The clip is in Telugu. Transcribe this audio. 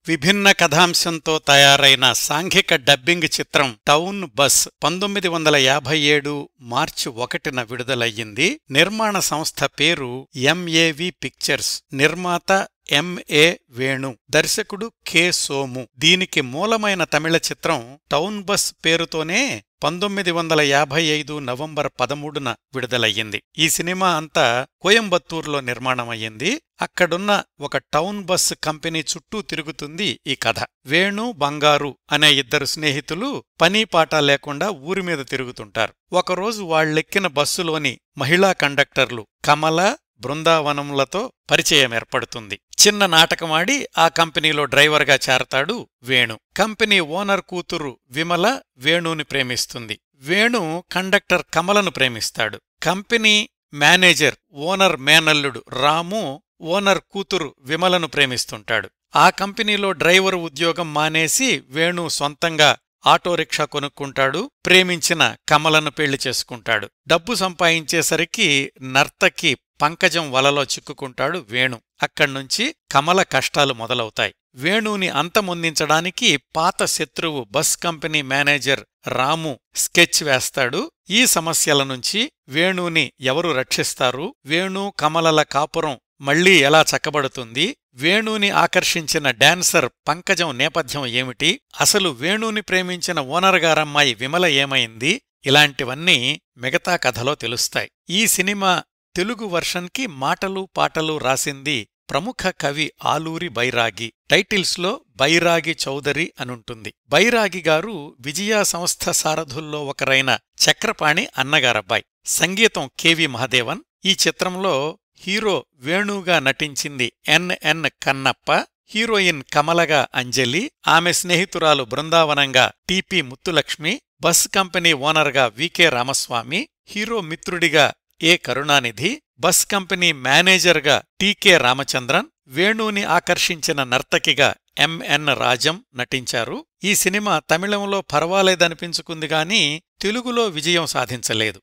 విభిన్న కథాంశంతో తయారైన సాంఘిక డబ్బింగ్ చిత్రం టౌన్ బస్ 1957 మార్చి 1న విడుదలయ్యింది. నిర్మాణ సంస్థ పేరు ఎంఏవి పిక్చర్స్. నిర్మాత ఎంఏ వేణు, దర్శకుడు కె సోము. దీనికి మూలమైన తమిళ చిత్రం టౌన్ బస్ పేరుతోనే 1955 నవంబర్ 13న విడుదలయ్యింది. ఈ సినిమా అంతా కోయంబత్తూర్లో నిర్మాణమయ్యింది. అక్కడున్న ఒక టౌన్ బస్ కంపెనీ చుట్టూ తిరుగుతుంది ఈ కథ. వేణు, బంగారు అనే ఇద్దరు స్నేహితులు పనీపాట లేకుండా ఊరిమీద తిరుగుతుంటారు. ఒకరోజు వాళ్లెక్కిన బస్సులోని మహిళా కండక్టర్లు కమల, బృందావనంలతో పరిచయం ఏర్పడుతుంది. చిన్న నాటకమాడి ఆ కంపెనీలో డ్రైవర్గా చేరతాడు వేణు. కంపెనీ ఓనర్ కూతురు విమల వేణుని ప్రేమిస్తుంది. వేణు కండక్టర్ కమలను ప్రేమిస్తాడు. కంపెనీ మేనేజర్ ఓనర్ మేనల్లుడు రాము ఓనర్ కూతురు విమలను ప్రేమిస్తుంటాడు. ఆ కంపెనీలో డ్రైవరు ఉద్యోగం మానేసి వేణు సొంతంగా ఆటోరిక్షా కొనుక్కుంటాడు. ప్రేమించిన కమలను పెళ్లి చేసుకుంటాడు. డబ్బు సంపాదించేసరికి నర్తకి పంకజం వలలో చిక్కుకుంటాడు వేణు. అక్కడ్నుంచి కమల కష్టాలు మొదలవుతాయి. వేణుని అంతమొందించడానికి పాత శత్రువు బస్ కంపెనీ మేనేజర్ రాము స్కెచ్ వేస్తాడు. ఈ సమస్యల నుంచి వేణుని ఎవరు రక్షిస్తారు? వేణు కమలల కాపురం మళ్లీ ఎలా చక్కబడుతుంది? వేణుని ఆకర్షించిన డాన్సర్ పంకజం నేపథ్యం ఏమిటి? అసలు వేణుని ప్రేమించిన ఓనర్గారమ్మాయి విమల ఏమైంది? ఇలాంటివన్నీ మిగతా కథలో తెలుస్తాయి. ఈ సినిమా తెలుగు వర్షన్కి మాటలు పాటలు రాసింది ప్రముఖ కవి ఆలూరి బైరాగి. టైటిల్స్లో బైరాగి చౌదరి అనుంటుంది. బైరాగిగారు విజయా సంస్థ సారథుల్లో ఒకరైన చక్రపాణి అన్నగారబ్బాయి. సంగీతం కెవి మహదేవన్. ఈ చిత్రంలో హీరో వేణుగా నటించింది ఎన్ఎన్ కన్నప్ప. హీరోయిన్ కమలగా అంజలి, ఆమె స్నేహితురాలు బృందావనంగా టిపి ముత్తులక్ష్మి, బస్ కంపెనీ ఓనర్గా వికే రామస్వామి, హీరో మిత్రుడిగా ఏ కరుణానిధి, బస్ కంపెనీ మేనేజర్గా టీకే రామచంద్రన్, వేణుని ఆకర్షించిన నర్తకిగా ఎంఎన్ రాజం నటించారు. ఈ సినిమా తమిళంలో పర్వాలేదనిపించుకుంది గాని తెలుగులో విజయం సాధించలేదు.